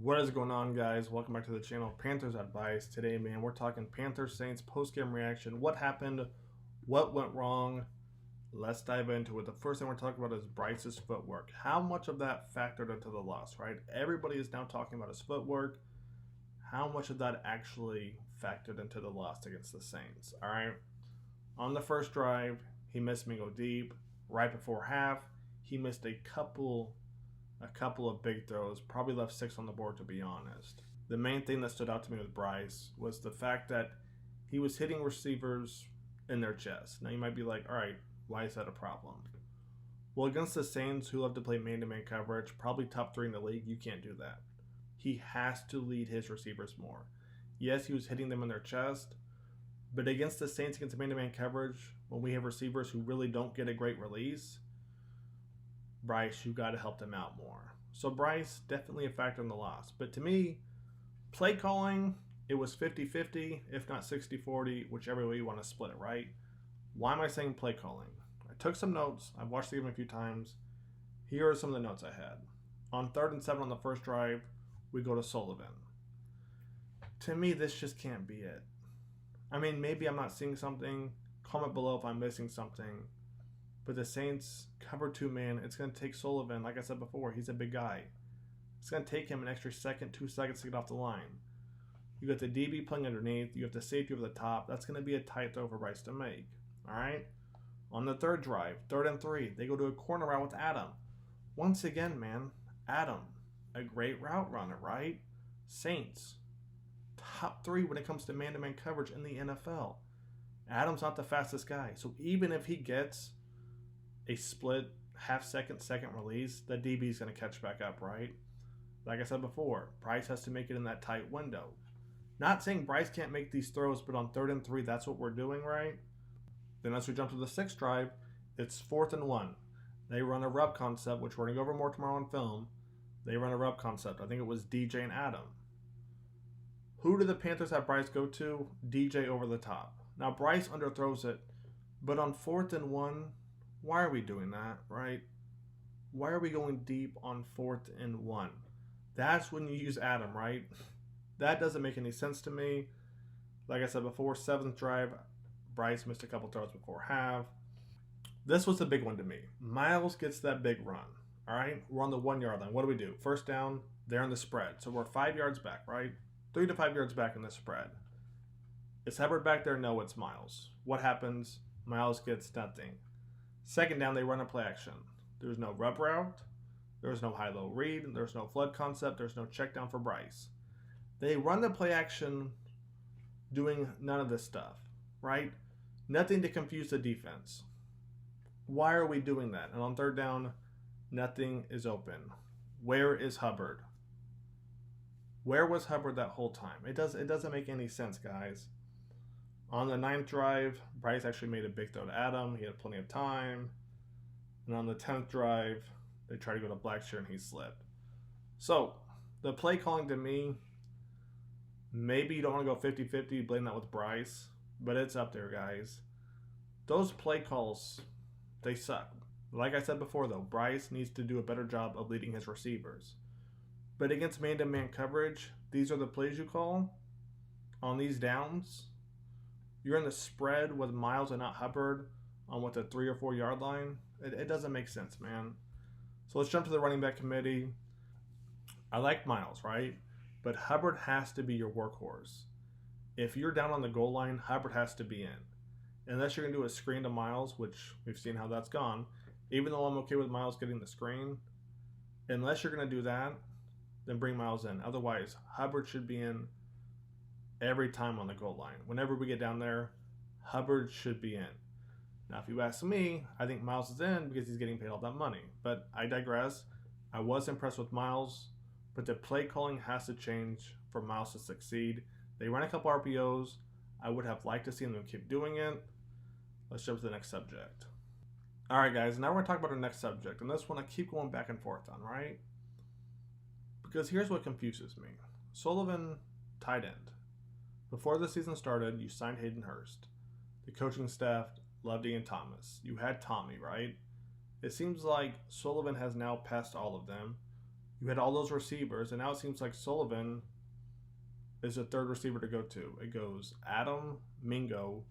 What is going on, guys? Welcome back to the channel. Panthers Advice. Today, man, we're talking Panthers Saints post-game reaction. What happened? What went wrong? Let's dive into it. The first thing we're talking about is Bryce's footwork. How much of that factored into the loss, right? Everybody is now talking about his footwork. How much of that actually factored into the loss against the Saints? All right. On the first drive, he missed Mingo deep. Right before half, he missed a couple of big throws, probably left 6 on the board, to be honest. The main thing that stood out to me with Bryce was the fact that he was hitting receivers in their chest. Now you might be like, all right, why is that a problem? Well, against the Saints, who love to play man-to-man coverage, probably top 3 in the league, you can't do that. He has to lead his receivers more. Yes, he was hitting them in their chest, but against the Saints, against man-to-man coverage, when we have receivers who really don't get a great release, Bryce, you got to help them out more. So Bryce, definitely a factor in the loss. But to me, play calling, it was 50-50, if not 60-40, whichever way you want to split it, right? Why am I saying play calling? I took some notes. I've watched the game a few times. Here are some of the notes I had. On 3rd and 7 on the first drive, we go to Sullivan. To me, this just can't be it. I mean, maybe I'm not seeing something. Comment below if I'm missing something. But the Saints cover 2-man. It's going to take Sullivan, like I said before, he's a big guy. It's going to take him an extra 2 seconds to get off the line. You got the DB playing underneath. You have the safety over the top. That's going to be a tight throw for Bryce to make. All right? On the 3rd drive, 3rd and 3, they go to a corner route with Adam. Once again, man, Adam, a great route runner, right? Saints, top 3 when it comes to man-to-man coverage in the NFL. Adam's not the fastest guy. So even if he gets a split second release, the DB is going to catch back up, right? Like I said before, Bryce has to make it in that tight window. Not saying Bryce can't make these throws, but on 3rd and 3, that's what we're doing, right? Then as we jump to the 6th drive, it's 4th and 1. They run a rub concept, which we're going to go over more tomorrow on film. They run a rub concept. I think it was DJ and Adam. Who do the Panthers have Bryce go to? DJ over the top. Now, Bryce underthrows it, but on 4th and 1, why are we doing that, right? Why are we going deep on 4th and 1? That's when you use Adam, right? That doesn't make any sense to me. Like I said before, 7th drive, Bryce missed a couple throws before half. This was a big one to me. Miles gets that big run, all right? We're on the 1-yard line. What do? First down, they're in the spread. So we're 5 yards back, right? 3 to 5 yards back in the spread. Is Hubbard back there? No, it's Miles. What happens? Miles gets nothing. 2nd down, they run a play action. There's no rub route. There's no high-low read. There's no flood concept. There's no check down for Bryce. They run the play action doing none of this stuff, right? Nothing to confuse the defense. Why are we doing that? And on 3rd down, nothing is open. Where is Hubbard? Where was Hubbard that whole time? It doesn't make any sense, guys. On the 9th drive, Bryce actually made a big throw to Adam. He had plenty of time. And on the 10th drive, they tried to go to Blackshear and he slipped. So, the play calling to me, maybe you don't want to go 50-50, blame that with Bryce, but it's up there, guys. Those play calls, they suck. Like I said before, though, Bryce needs to do a better job of leading his receivers. But against man-to-man coverage, these are the plays you call on these downs. You're in the spread with Miles and not Hubbard on what, the 3 or 4 yard line. It doesn't make sense, man. So let's jump to the running back committee. I like Miles, right? But Hubbard has to be your workhorse. If you're down on the goal line, Hubbard has to be in. Unless you're going to do a screen to Miles, which we've seen how that's gone. Even though I'm okay with Miles getting the screen, unless you're going to do that, then bring Miles in. Otherwise, Hubbard should be in every time on the goal line. Whenever we get down there, Hubbard should be in. Now, if you ask me, I think Miles is in because he's getting paid all that money. But I digress. I was impressed with Miles, but the play calling has to change for Miles to succeed. They ran a couple RPOs. I would have liked to see them keep doing it. Let's jump to the next subject. All right, guys. Now we're going to talk about our next subject. And this one I keep going back and forth on, right? Because here's what confuses me. Sullivan, tight end. Before the season started, you signed Hayden Hurst. The coaching staff loved Ian Thomas. You had Tommy, right? It seems like Sullivan has now passed all of them. You had all those receivers, and now it seems like Sullivan is the third receiver to go to. It goes Adam, Mingo,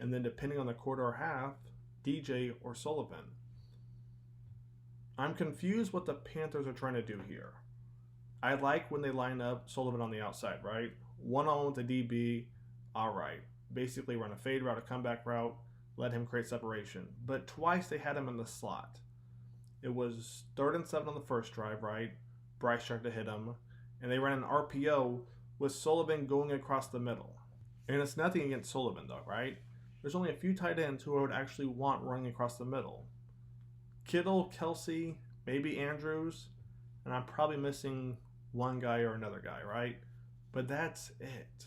and then depending on the quarter or half, DJ or Sullivan. I'm confused what the Panthers are trying to do here. I like when they line up Sullivan on the outside, right? One-on-one with the DB, all right. Basically run a fade route, a comeback route, let him create separation. But twice they had him in the slot. It was 3rd and 7 on the first drive, right? Bryce tried to hit him, and they ran an RPO with Sullivan going across the middle. And it's nothing against Sullivan, though, right? There's only a few tight ends who I would actually want running across the middle. Kittle, Kelsey, maybe Andrews, and I'm probably missing one guy or another guy, right? But that's it.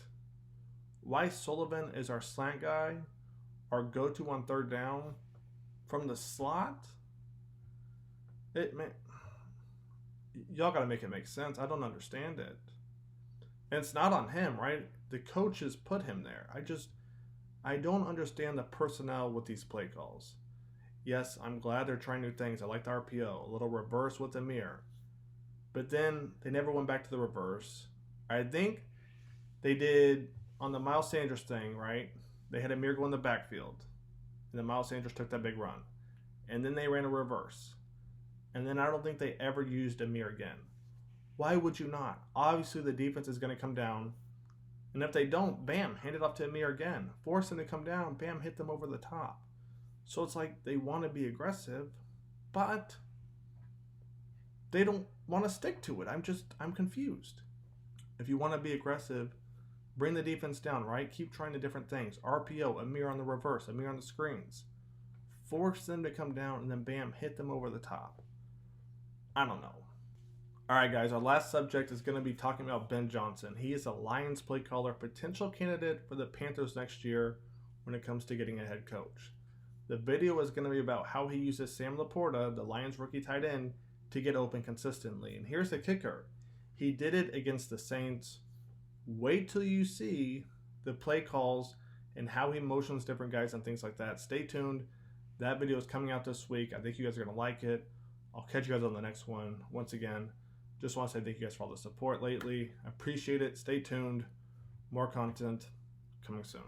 Why Sullivan is our slant guy, our go-to on 3rd down from the slot? Y'all got to make it make sense. I don't understand it. And it's not on him, right? The coaches put him there. I don't understand the personnel with these play calls. Yes, I'm glad they're trying new things. I like the RPO, a little reverse with Amir. But then they never went back to the reverse. I think they did on the Miles Sanders thing, right? They had Amir go in the backfield. And then Miles Sanders took that big run. And then they ran a reverse. And then I don't think they ever used Amir again. Why would you not? Obviously, the defense is going to come down. And if they don't, bam, hand it off to Amir again. Force them to come down, bam, hit them over the top. So it's like they want to be aggressive, but they don't want to stick to it. I'm confused. If you want to be aggressive, bring the defense down, right? Keep trying the different things. RPO, Amir on the reverse, Amir on the screens. Force them to come down and then bam, hit them over the top. I don't know. All right, guys, our last subject is going to be talking about Ben Johnson. He is a Lions play caller, potential candidate for the Panthers next year when it comes to getting a head coach. The video is going to be about how he uses Sam Laporta, the Lions rookie tight end, to get open consistently. And here's the kicker. He did it against the Saints. Wait till you see the play calls and how he motions different guys and things like that. Stay tuned. That video is coming out this week. I think you guys are going to like it. I'll catch you guys on the next one. Once again, just want to say thank you guys for all the support lately. I appreciate it. Stay tuned. More content coming soon.